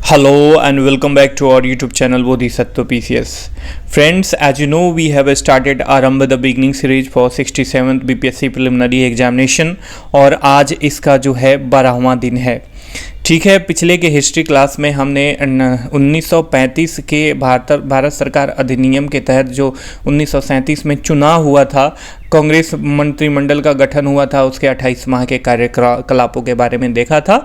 Hello and welcome back to our YouTube channel Bodhisattva PCS. Friends, as you know, we have started Arambha the beginning series for 67th BPSC preliminary examination और आज इसका जो है 12वां दिन है। ठीक है, पिछले के हिस्ट्री क्लास में हमने 1935 के भारत सरकार अधिनियम के तहत जो 1937 में चुनाव हुआ था, कांग्रेस मंत्रिमंडल का गठन हुआ था, उसके 28 माह के कार्यकलापों के बारे में देखा था।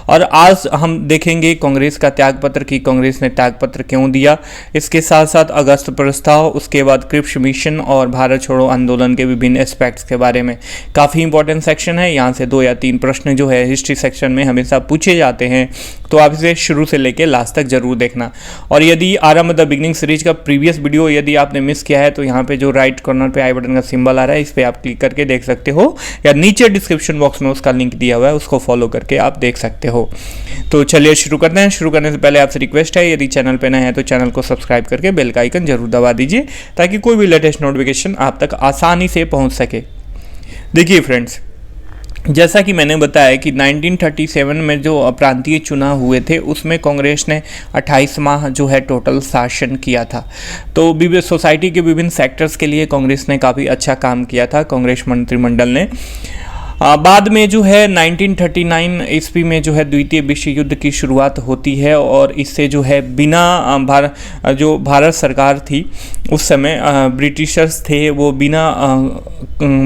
और आज हम देखेंगे कांग्रेस का त्यागपत्र कि कांग्रेस ने त्यागपत्र क्यों दिया। इसके साथ साथ अगस्त प्रस्ताव, उसके बाद क्रिप्स मिशन और भारत छोड़ो आंदोलन के विभिन्न एस्पेक्ट्स के बारे में काफ़ी इंपॉर्टेंट सेक्शन है। यहाँ से 2 या 3 प्रश्न जो है हिस्ट्री सेक्शन में हमेशा पूछे जाते हैं, तो आप इसे शुरू से लेकर लास्ट तक जरूर देखना। और यदि आरंभ द बिगनिंग सीरीज का प्रीवियस वीडियो यदि आपने मिस किया है तो यहाँ पे जो राइट कॉर्नर पे आई बटन का सिंबल आ रहा है, इस पे आप क्लिक करके देख सकते हो, या नीचे डिस्क्रिप्शन बॉक्स में उसका लिंक दिया हुआ है, उसको फॉलो करके आप देख सकते हो। तो चलिए शुरू करते हैं। शुरू करने से पहले आपसे रिक्वेस्ट है, यदि चैनल पे नए हैं तो चैनल को सब्सक्राइब करके बेल का आइकन जरूर दबा दीजिए ताकि कोई भी लेटेस्ट नोटिफिकेशन आप तक आसानी से पहुंच सके। देखिए फ्रेंड्स, जैसा कि मैंने बताया कि 1937 में जो प्रांतीय चुनाव हुए थे उसमें कांग्रेस ने 28 माह जो है टोटल शासन किया था। तो विभिन्न सोसाइटी के विभिन्न सेक्टर्स के लिए कांग्रेस ने काफ़ी अच्छा काम किया था, कांग्रेस मंत्रिमंडल ने। बाद में जो है 1939 ईस्वी में जो है द्वितीय विश्व युद्ध की शुरुआत होती है और इससे जो है बिना भारत सरकार थी उस समय, ब्रिटिशर्स थे, वो बिना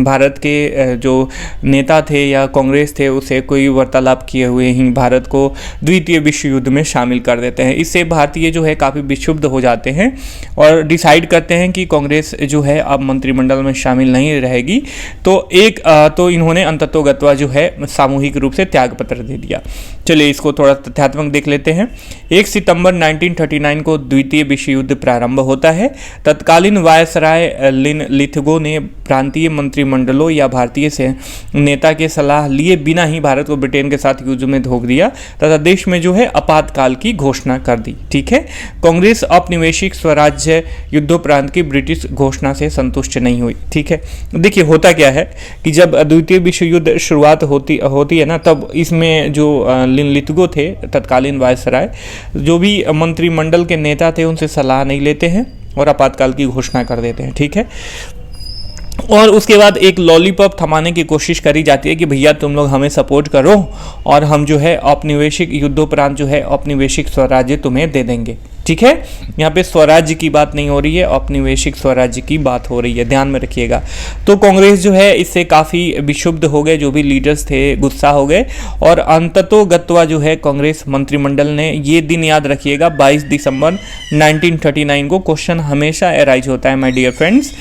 भारत के जो नेता थे या कांग्रेस थे उसे कोई वार्तालाप किए हुए ही भारत को द्वितीय विश्व युद्ध में शामिल कर देते हैं। इससे भारतीय जो है काफ़ी विक्षुब्ध हो जाते हैं और डिसाइड करते हैं कि कांग्रेस जो है अब मंत्रिमंडल में शामिल नहीं रहेगी। तो इन्होंने तत्वगत्वा जो है सामूहिक रूप से त्यागपत्र दे दिया। चलिए इसको थोड़ा तथ्यात्मक देख लेते हैं। 1 सितंबर 1939 को द्वितीय विश्व युद्ध प्रारंभ होता है। तत्कालीन वायसराय लिन लिथगो ने प्रांतीय मंत्रिमंडलों या भारतीय से नेता के सलाह लिए बिना ही भारत को ब्रिटेन के साथ युद्ध में धोख दिया तथा देश में जो है आपातकाल की घोषणा कर दी। ठीक है, कांग्रेस औपनिवेशिक स्वराज्य युद्धोपरांत की ब्रिटिश घोषणा से संतुष्ट नहीं हुई। ठीक है, देखिए होता क्या है कि जब द्वितीय विश्व युद्ध शुरुआत होती है ना, तब इसमें जो लिन लिथगो थे तत्कालीन वायसराय, जो भी मंत्रिमंडल के नेता थे उनसे सलाह नहीं लेते हैं और आपातकाल की घोषणा कर देते हैं। ठीक है, और उसके बाद एक लॉलीपॉप थमाने की कोशिश करी जाती है कि भैया तुम लोग हमें सपोर्ट करो और हम जो है औपनिवेशिक युद्धोपरांत जो है औपनिवेशिक स्वराज्य तुम्हें दे देंगे। ठीक है, यहाँ पे स्वराज्य की बात नहीं हो रही है, औपनिवेशिक स्वराज्य की बात हो रही है, ध्यान में रखिएगा। तो कांग्रेस जो है इससे काफ़ी विक्षुब्ध हो गए, जो भी लीडर्स थे गुस्सा हो गए और अंततोगत्वा जो है कांग्रेस मंत्रिमंडल ने, ये दिन याद रखिएगा 22 दिसंबर 1939 को क्वेश्चन हमेशा एराइज होता है माय डियर फ्रेंड्स,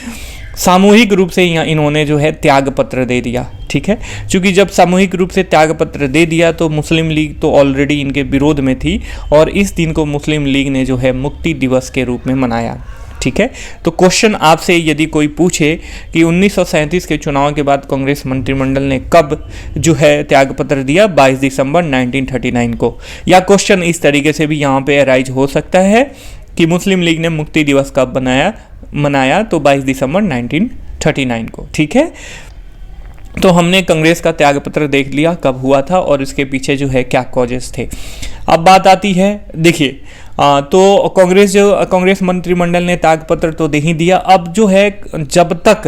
सामूहिक रूप से इन्होंने जो है त्यागपत्र दे दिया। ठीक है, क्योंकि जब सामूहिक रूप से त्यागपत्र दे दिया तो मुस्लिम लीग तो ऑलरेडी इनके विरोध में थी और इस दिन को मुस्लिम लीग ने जो है मुक्ति दिवस के रूप में मनाया। ठीक है, तो क्वेश्चन आपसे यदि कोई पूछे कि 1937 के चुनाव के बाद कांग्रेस मंत्रिमंडल ने कब जो है त्यागपत्र दिया, 22 दिसंबर 1939 को, या क्वेश्चन इस तरीके से भी यहाँ पे अराइज हो सकता है कि मुस्लिम लीग ने मुक्ति दिवस कब मनाया, तो 22 दिसंबर 1939 को। ठीक है, तो हमने कांग्रेस का त्यागपत्र देख लिया कब हुआ था और इसके पीछे जो है क्या कॉजेस थे। अब बात आती है, देखिए तो कांग्रेस मंत्रिमंडल ने त्यागपत्र तो दे ही दिया। अब जो है जब तक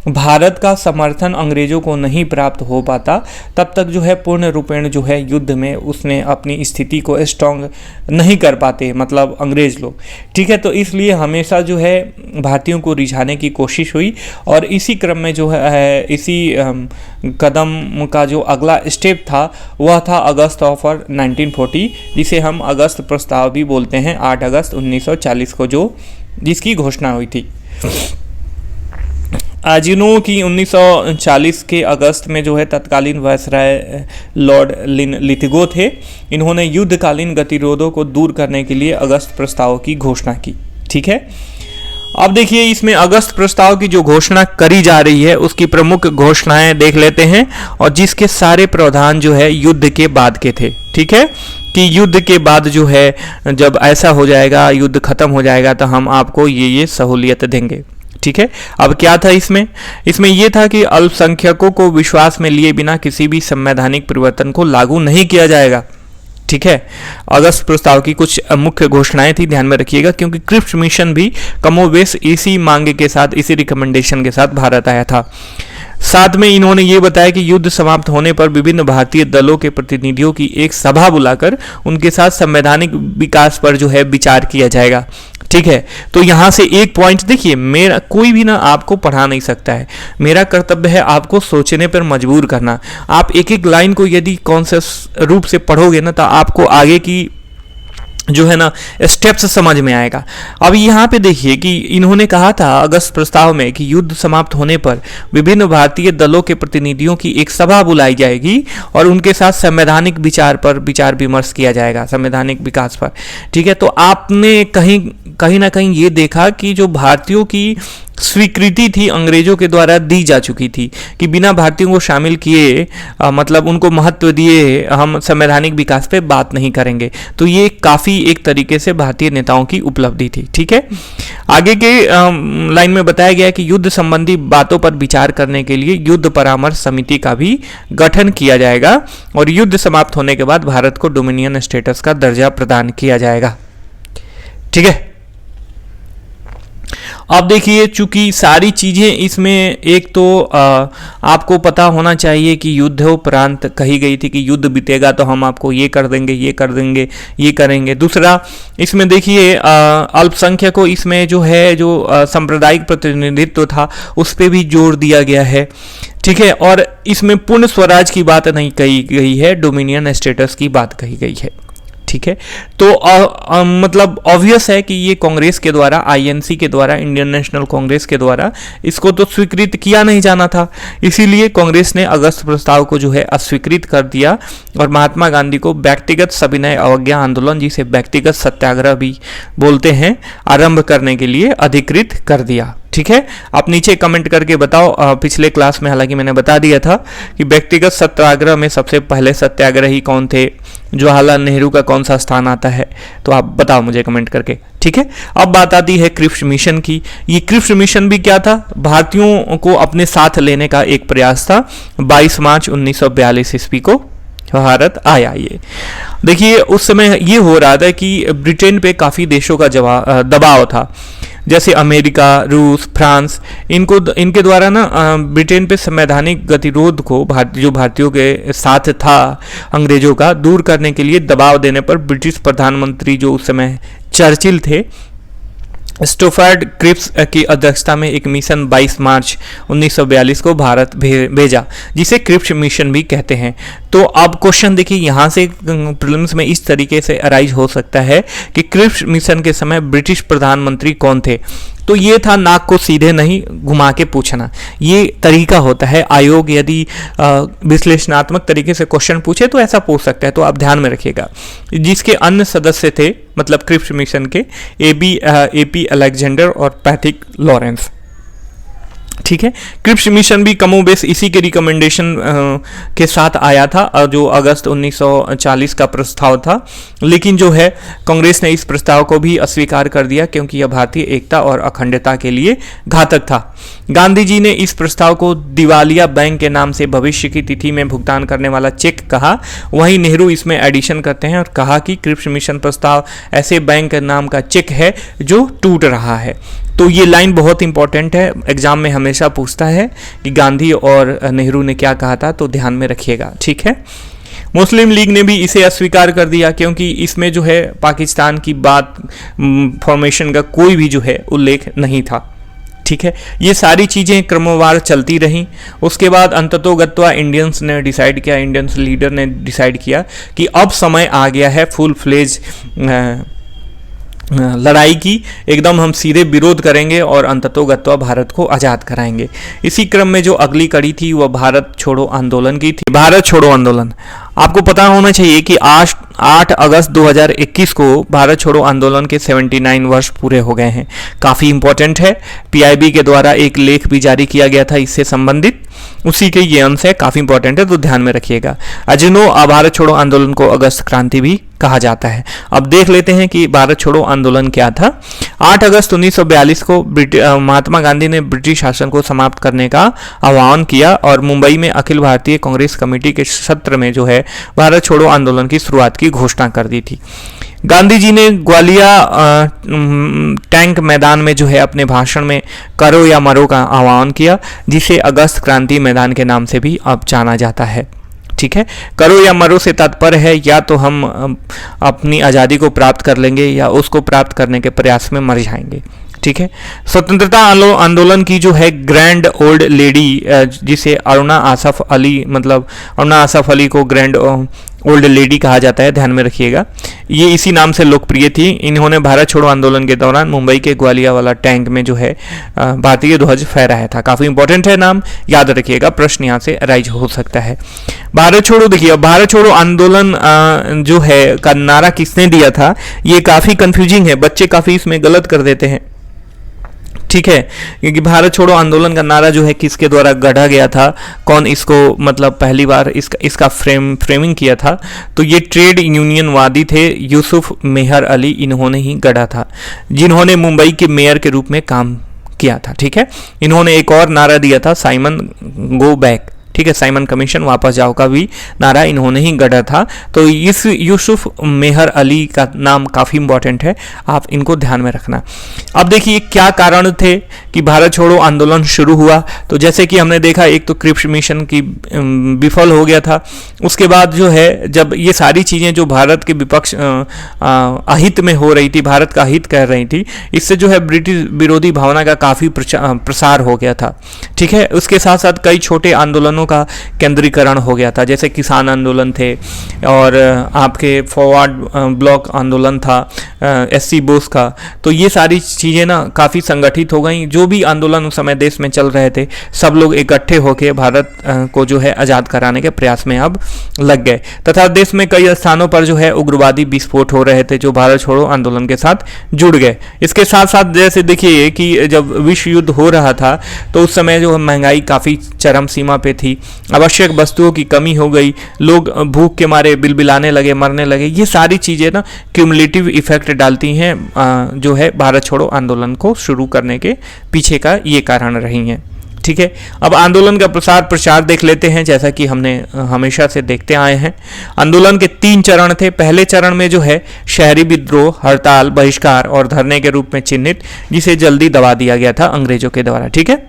भारत का समर्थन अंग्रेजों को नहीं प्राप्त हो पाता तब तक जो है पूर्ण रूपेण जो है युद्ध में उसने अपनी स्थिति को स्ट्रॉन्ग नहीं कर पाते, मतलब अंग्रेज लोग। ठीक है, तो इसलिए हमेशा जो है भारतीयों को रिझाने की कोशिश हुई और इसी क्रम में जो है इसी कदम का जो अगला स्टेप था वह था अगस्त ऑफर 1940, जिसे हम अगस्त प्रस्ताव भी बोलते हैं, 8 अगस्त 1940 को जिसकी घोषणा हुई थी। आज यू नो कि 1940 के अगस्त में जो है तत्कालीन वायसराय लॉर्ड लिन लिथगो थे, इन्होंने युद्धकालीन गतिरोधों को दूर करने के लिए अगस्त प्रस्ताव की घोषणा की। ठीक है, अब देखिए इसमें अगस्त प्रस्ताव की जो घोषणा करी जा रही है उसकी प्रमुख घोषणाएं देख लेते हैं और जिसके सारे प्रावधान जो है युद्ध के बाद के थे। ठीक है, कि युद्ध के बाद जो है जब ऐसा हो जाएगा, युद्ध खत्म हो जाएगा, तो हम आपको ये सहूलियत देंगे। ठीक है, अब क्या था इसमें यह था कि अल्पसंख्यकों को विश्वास में लिए बिना किसी भी संवैधानिक परिवर्तन को लागू नहीं किया जाएगा। ठीक है, अगस्त प्रस्ताव की कुछ मुख्य घोषणाएं थी, ध्यान में रखिएगा, क्योंकि क्रिप्स मिशन भी कमोबेश इसी मांगे के साथ, इसी रिकमेंडेशन के साथ भारत आया था। साथ में इन्होंने ये बताया कि युद्ध समाप्त होने पर विभिन्न भारतीय दलों के प्रतिनिधियों की एक सभा बुलाकर उनके साथ संवैधानिक विकास पर जो है विचार किया जाएगा। ठीक है, तो यहां से एक पॉइंट देखिए, मेरा कोई भी ना आपको पढ़ा नहीं सकता है, मेरा कर्तव्य है आपको सोचने पर मजबूर करना। आप एक एक लाइन को यदि कॉन्शियस रूप से पढ़ोगे ना तो आपको आगे की जो है ना स्टेप्स समझ में आएगा। अब यहाँ पे देखिए कि इन्होंने कहा था अगस्त प्रस्ताव में कि युद्ध समाप्त होने पर विभिन्न भारतीय दलों के प्रतिनिधियों की एक सभा बुलाई जाएगी और उनके साथ संवैधानिक विचार पर विचार विमर्श किया जाएगा, संवैधानिक विकास पर। ठीक है, तो आपने कहीं ना कहीं ये देखा कि जो भारतीयों की स्वीकृति थी अंग्रेजों के द्वारा दी जा चुकी थी कि बिना भारतीयों को शामिल किए मतलब उनको महत्व दिए हम संवैधानिक विकास पे बात नहीं करेंगे। तो ये काफ़ी एक तरीके से भारतीय नेताओं की उपलब्धि थी। ठीक है, आगे के लाइन में बताया गया कि युद्ध संबंधी बातों पर विचार करने के लिए युद्ध परामर्श समिति का भी गठन किया जाएगा और युद्ध समाप्त होने के बाद भारत को डोमिनियन स्टेटस का दर्जा प्रदान किया जाएगा। ठीक है, अब देखिए चूंकि सारी चीज़ें इसमें एक तो आपको पता होना चाहिए कि युद्धोपरांत कही गई थी कि युद्ध बीतेगा तो हम आपको ये कर देंगे, ये कर देंगे, ये करेंगे। दूसरा इसमें देखिए अल्पसंख्यकों इसमें जो है जो सांप्रदायिक प्रतिनिधित्व था उस पर भी जोर दिया गया है। ठीक है, और इसमें पूर्ण स्वराज की बात नहीं कही गई है, डोमिनियन स्टेटस की बात कही गई है। ठीक है, तो मतलब ऑब्वियस है कि ये कांग्रेस के द्वारा, आईएनसी के द्वारा, इंडियन नेशनल कांग्रेस के द्वारा इसको तो स्वीकृत किया नहीं जाना था, इसीलिए कांग्रेस ने अगस्त प्रस्ताव को जो है अस्वीकृत कर दिया और महात्मा गांधी को व्यक्तिगत सविनय अवज्ञा आंदोलन, जिसे व्यक्तिगत सत्याग्रह भी बोलते हैं, आरंभ करने के लिए अधिकृत कर दिया। ठीक है, आप नीचे कमेंट करके बताओ। पिछले क्लास में हालांकि मैंने बता दिया था कि व्यक्तिगत सत्याग्रह में सबसे पहले सत्याग्रही कौन थे, जवाहरलाल नेहरू का कौन सा स्थान आता है, तो आप बताओ मुझे कमेंट करके। ठीक है, अब बात आती है क्रिप्स मिशन की। ये क्रिप्स मिशन भी क्या था, भारतीयों को अपने साथ लेने का एक प्रयास था। 22 मार्च 1942 ईस्वी को भारत आया। ये देखिए उस समय ये हो रहा था कि ब्रिटेन पे काफ़ी देशों का दबाव था, जैसे अमेरिका, रूस, फ्रांस, इनके द्वारा ना ब्रिटेन पे संवैधानिक गतिरोध को जो भारतीयों के साथ था अंग्रेजों का, दूर करने के लिए दबाव देने पर ब्रिटिश प्रधानमंत्री जो उस समय चर्चिल थे, स्टोफर्ड क्रिप्स की अध्यक्षता में एक मिशन 22 मार्च 1942 को भारत भेजा, जिसे क्रिप्स मिशन भी कहते हैं। तो अब क्वेश्चन देखिए यहाँ से प्रीलिम्स में इस तरीके से अराइज हो सकता है कि क्रिप्स मिशन के समय ब्रिटिश प्रधानमंत्री कौन थे। तो ये था नाक को सीधे नहीं घुमा के पूछना, ये तरीका होता है। आयोग यदि विश्लेषणात्मक तरीके से क्वेश्चन पूछे तो ऐसा पूछ सकता है, तो आप ध्यान में रखिएगा। जिसके अन्य सदस्य थे मतलब क्रिप्स मिशन के एपी अलेक्जेंडर और पैट्रिक लॉरेंस। ठीक है, क्रिप्स मिशन भी कमोबेश इसी के रिकमेंडेशन के साथ आया था, जो अगस्त 1940 का प्रस्ताव था, लेकिन जो है कांग्रेस ने इस प्रस्ताव को भी अस्वीकार कर दिया क्योंकि यह भारतीय एकता और अखंडता के लिए घातक था। गांधी जी ने इस प्रस्ताव को दिवालिया बैंक के नाम से भविष्य की तिथि में भुगतान करने वाला चेक कहा। वहीं नेहरू इसमें एडिशन करते हैं और कहा कि क्रिप्स मिशन प्रस्ताव ऐसे बैंक के नाम का चेक है जो टूट रहा है। तो ये लाइन बहुत इंपॉर्टेंट है, एग्जाम में हमेशा पूछता है कि गांधी और नेहरू ने क्या कहा था, तो ध्यान में रखिएगा। ठीक है, मुस्लिम लीग ने भी इसे अस्वीकार कर दिया क्योंकि इसमें जो है पाकिस्तान की बात फॉर्मेशन का कोई भी जो है उल्लेख नहीं था। ठीक है, ये सारी चीज़ें क्रमवार चलती रहीं। उसके बाद अंततोगत्वा इंडियंस ने डिसाइड किया, इंडियंस लीडर ने डिसाइड किया कि अब समय आ गया है फुल फ्लेज लड़ाई की, एकदम हम सीधे विरोध करेंगे और अंततोगत्वा भारत को आज़ाद कराएंगे। इसी क्रम में जो अगली कड़ी थी वह भारत छोड़ो आंदोलन की थी। भारत छोड़ो आंदोलन, आपको पता होना चाहिए कि आज 8 अगस्त 2021 को भारत छोड़ो आंदोलन के 79 वर्ष पूरे हो गए हैं। काफ़ी इंपॉर्टेंट है, पीआईबी के द्वारा एक लेख भी जारी किया गया था इससे संबंधित, उसी के ये अंश है, काफ़ी इंपॉर्टेंट है, तो ध्यान में रखिएगा। एज यू नो भारत छोड़ो आंदोलन को अगस्त क्रांति भी कहा जाता है। अब देख लेते हैं कि भारत छोड़ो आंदोलन क्या था। 8 अगस्त 1942 को महात्मा गांधी ने ब्रिटिश शासन को समाप्त करने का आह्वान किया और मुंबई में अखिल भारतीय कांग्रेस कमेटी के सत्र में जो है भारत छोड़ो आंदोलन की शुरुआत की घोषणा कर दी थी। गांधी जी ने ग्वालिया टैंक मैदान में जो है अपने भाषण में करो या मरो का आह्वान किया, जिसे अगस्त क्रांति मैदान के नाम से भी अब जाना जाता है। ठीक है, करो या मरो से तात्पर्य है या तो हम अपनी आज़ादी को प्राप्त कर लेंगे या उसको प्राप्त करने के प्रयास में मर जाएंगे। ठीक है, स्वतंत्रता आंदोलन की जो है ग्रैंड ओल्ड लेडी, जिसे अरुणा आसफ अली, मतलब अरुणा आसफ अली को ग्रैंड ओल्ड लेडी कहा जाता है, ध्यान में रखिएगा, ये इसी नाम से लोकप्रिय थी। इन्होंने भारत छोड़ो आंदोलन के दौरान मुंबई के ग्वालिया वाला टैंक में जो है भारतीय ध्वज फहराया था। काफ़ी इंपॉर्टेंट है नाम, याद रखिएगा, प्रश्न यहाँ से राइज हो सकता है। भारत छोड़ो, देखिए भारत छोड़ो आंदोलन जो है का नारा किसने दिया था, ये काफ़ी कंफ्यूजिंग है, बच्चे काफ़ी इसमें गलत कर देते हैं। ठीक है, क्योंकि भारत छोड़ो आंदोलन का नारा जो है किसके द्वारा गढ़ा गया था, कौन इसको मतलब पहली बार इसका फ्रेमिंग किया था, तो ये ट्रेड यूनियनवादी थे यूसुफ मेहर अली, इन्होंने ही गढ़ा था, जिन्होंने मुंबई के मेयर के रूप में काम किया था। ठीक है, इन्होंने एक और नारा दिया था, साइमन गो बैक। ठीक है, साइमन कमीशन वापस जाओ का भी नारा इन्होंने ही गढ़ा था। तो इस यूसुफ मेहर अली का नाम काफ़ी इंपॉर्टेंट है, आप इनको ध्यान में रखना। अब देखिए क्या कारण थे कि भारत छोड़ो आंदोलन शुरू हुआ, तो जैसे कि हमने देखा, एक तो क्रिप्स मिशन की विफल हो गया था, उसके बाद जो है जब ये सारी चीज़ें जो भारत के विपक्ष अहित में हो रही थी, भारत का हित कर रही थी, इससे जो है ब्रिटिश विरोधी भावना का काफ़ी प्रसार हो गया था। ठीक है, उसके साथ साथ कई छोटे आंदोलनों का केंद्रीकरण हो गया था, जैसे किसान आंदोलन थे और आपके फॉरवर्ड ब्लॉक आंदोलन था SC बोस का। तो ये सारी चीज़ें ना काफ़ी संगठित हो गई। जो भी आंदोलन उस समय देश में चल रहे थे, सब लोग इकट्ठे होकर भारत को जो है आज़ाद कराने के प्रयास में अब लग गए, तथा देश में कई स्थानों पर जो है उग्रवादी विस्फोट हो रहे थे जो भारत छोड़ो आंदोलन के साथ जुड़ गए। इसके साथ साथ जैसे देखिए कि जब विश्व युद्ध हो रहा था तो उस समय जो महंगाई काफ़ी चरम सीमा पे थी, आवश्यक वस्तुओं की कमी हो गई, लोग भूख के मारे बिलबिलाने लगे, मरने लगे। ये सारी चीज़ें ना क्यूमुलेटिव इफेक्ट डालती हैं जो है भारत छोड़ो आंदोलन को शुरू करने के पीछे का ये कारण रही हैं। ठीक है, अब आंदोलन का प्रचार देख लेते हैं, जैसा कि हमने हमेशा से देखते आए हैं। आंदोलन के 3 चरण थे। पहले चरण में जो है शहरी विद्रोह, हड़ताल, बहिष्कार और धरने के रूप में चिन्हित, जिसे जल्दी दबा दिया गया था अंग्रेजों के द्वारा। ठीक है,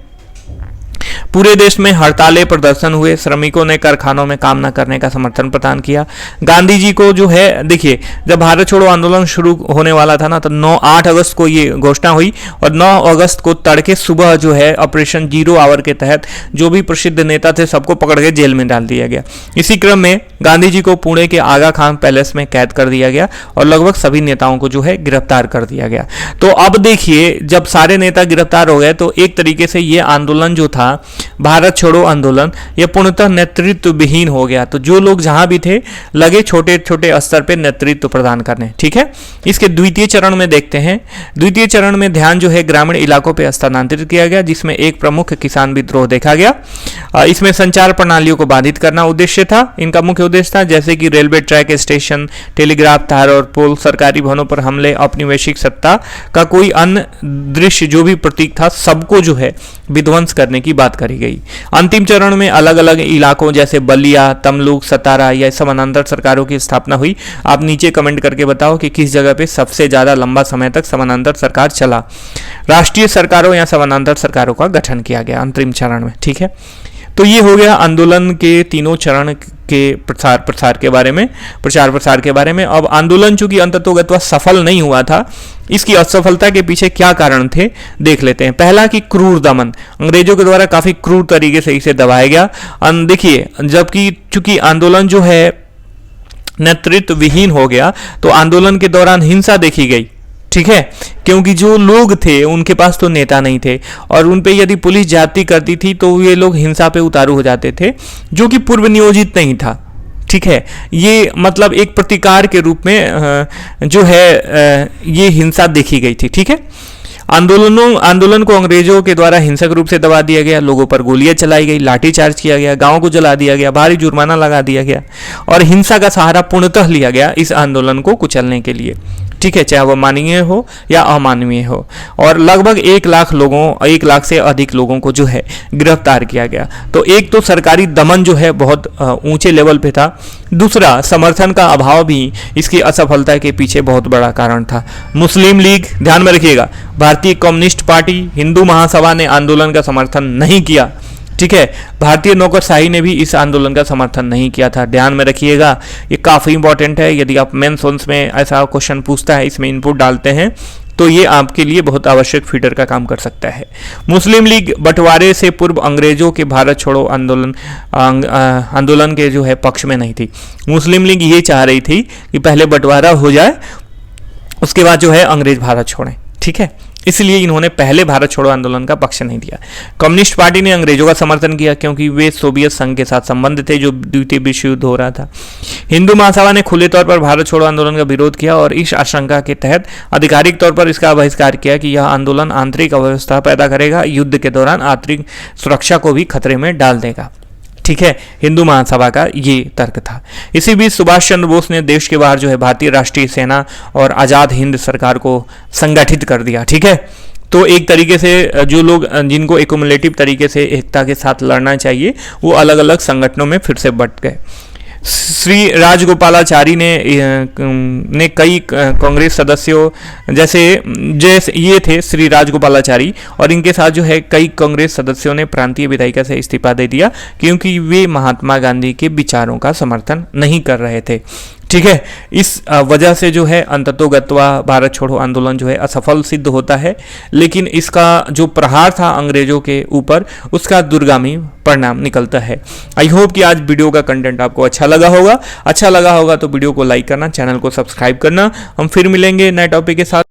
पूरे देश में हड़तालें, प्रदर्शन हुए, श्रमिकों ने कारखानों में काम न करने का समर्थन प्रदान किया। गांधी जी को जो है, देखिए जब भारत छोड़ो आंदोलन शुरू होने वाला था ना, तो 8 अगस्त को ये घोषणा हुई और 9 अगस्त को तड़के सुबह जो है ऑपरेशन 0 आवर के तहत जो भी प्रसिद्ध नेता थे सबको पकड़ के जेल में डाल दिया गया। इसी क्रम में गांधी जी को पुणे के आगा खान पैलेस में कैद कर दिया गया और लगभग सभी नेताओं को जो है गिरफ्तार कर दिया गया। तो अब देखिए जब सारे नेता गिरफ्तार हो गए तो एक तरीके से ये आंदोलन जो था भारत छोड़ो आंदोलन, यह पूर्णतः नेतृत्व विहीन हो गया। तो जो लोग जहां भी थे लगे छोटे छोटे स्तर पर नेतृत्व प्रदान करने। ठीक है, इसके द्वितीय चरण में देखते हैं। द्वितीय चरण में ध्यान जो है ग्रामीण इलाकों पर स्थानांतरित किया गया, जिसमें एक प्रमुख किसान विद्रोह देखा गया। इसमें संचार प्रणालियों को बाधित करना उद्देश्य था। इनका मुख्य उद्देश्य था जैसे कि रेलवे ट्रैक, स्टेशन, टेलीग्राफ तार और पोल, सरकारी भवनों पर हमले, औपनिवेशिक सत्ता का कोई अन्य दृश्य जो भी प्रतीक था सबको जो है विध्वंस करने की बात करी गई। अंतिम चरण में अलग अलग इलाकों जैसे बलिया, तमलुक, सतारा या समानांतर सरकारों की स्थापना हुई। आप नीचे कमेंट करके बताओ कि किस जगह पे सबसे ज्यादा लंबा समय तक समानांतर सरकार चला। राष्ट्रीय सरकारों या समानांतर सरकारों का गठन किया गया अंतरिम चरण में। ठीक है, तो ये हो गया आंदोलन के तीनों चरण के प्रचार प्रसार के बारे में। अब आंदोलन चूंकि अंततोगत्वा सफल नहीं हुआ था, इसकी असफलता के पीछे क्या कारण थे देख लेते हैं। पहला कि क्रूर दमन, अंग्रेजों के द्वारा काफी क्रूर तरीके से इसे दबाया गया। देखिए जबकि चूंकि आंदोलन जो है नेतृत्व विहीन हो गया तो आंदोलन के दौरान हिंसा देखी गई। ठीक है, क्योंकि जो लोग थे उनके पास तो नेता नहीं थे और उन पे यदि पुलिस जाती करती थी तो ये लोग हिंसा पे उतारू हो जाते थे, जो कि पूर्व नियोजित नहीं था। ठीक है, ये मतलब एक प्रतिकार के रूप में जो है ये हिंसा देखी गई थी। ठीक है, आंदोलन को अंग्रेजों के द्वारा हिंसक रूप से दबा दिया गया, लोगों पर गोलियां चलाई गई, लाठीचार्ज किया गया, गांवों को जला दिया गया, भारी जुर्माना लगा दिया गया और हिंसा का सहारा पूर्णतः लिया गया इस आंदोलन को कुचलने के लिए। ठीक है, चाहे वह मानवीय हो या अमानवीय हो। और लगभग 1 लाख से अधिक लोगों को जो है गिरफ्तार किया गया। तो एक तो सरकारी दमन जो है बहुत ऊंचे लेवल पे था, दूसरा समर्थन का अभाव भी इसकी असफलता के पीछे बहुत बड़ा कारण था। मुस्लिम लीग, ध्यान में रखिएगा, भारतीय कम्युनिस्ट पार्टी, हिंदू महासभा ने आंदोलन का समर्थन नहीं किया। ठीक है, भारतीय नौकरशाही ने भी इस आंदोलन का समर्थन नहीं किया था। ध्यान में रखिएगा, ये काफ़ी इंपॉर्टेंट है। यदि आप मेंस वंस में ऐसा क्वेश्चन पूछता है, इसमें इनपुट डालते हैं, तो ये आपके लिए बहुत आवश्यक फीडर का काम कर सकता है। मुस्लिम लीग बंटवारे से पूर्व अंग्रेजों के भारत छोड़ो आंदोलन के जो है पक्ष में नहीं थी। मुस्लिम लीग ये चाह रही थी कि पहले बंटवारा हो जाए, उसके बाद जो है अंग्रेज भारत छोड़ें। ठीक है, इसलिए इन्होंने पहले भारत छोड़ो आंदोलन का पक्ष नहीं दिया। कम्युनिस्ट पार्टी ने अंग्रेजों का समर्थन किया क्योंकि वे सोवियत संघ के साथ संबंध थे जो द्वितीय विश्व युद्ध हो रहा था। हिंदू महासभा ने खुले तौर पर भारत छोड़ो आंदोलन का विरोध किया और इस आशंका के तहत आधिकारिक तौर पर इसका बहिष्कार किया कि यह आंदोलन आंतरिक अव्यवस्था पैदा करेगा, युद्ध के दौरान आंतरिक सुरक्षा को भी खतरे में डाल देगा। ठीक है, हिंदू महासभा का ये तर्क था। इसी बीच सुभाष चंद्र बोस ने देश के बाहर जो है भारतीय राष्ट्रीय सेना और आज़ाद हिंद सरकार को संगठित कर दिया। ठीक है, तो एक तरीके से जो लोग जिनको एक्युमुलेटिव तरीके से एकता के साथ लड़ना चाहिए, वो अलग अलग संगठनों में फिर से बंट गए। श्री राजगोपालाचारी ने कई कांग्रेस सदस्यों जैसे ये थे श्री राजगोपालाचारी, और इनके साथ जो है कई कांग्रेस सदस्यों ने प्रांतीय विधायिका से इस्तीफा दे दिया क्योंकि वे महात्मा गांधी के विचारों का समर्थन नहीं कर रहे थे। ठीक है, इस वजह से जो है अंततोगत्वा भारत छोड़ो आंदोलन जो है असफल सिद्ध होता है, लेकिन इसका जो प्रहार था अंग्रेजों के ऊपर, उसका दूरगामी परिणाम निकलता है। आई होप कि आज वीडियो का कंटेंट आपको अच्छा लगा होगा तो वीडियो को लाइक करना, चैनल को सब्सक्राइब करना। हम फिर मिलेंगे नए टॉपिक के साथ।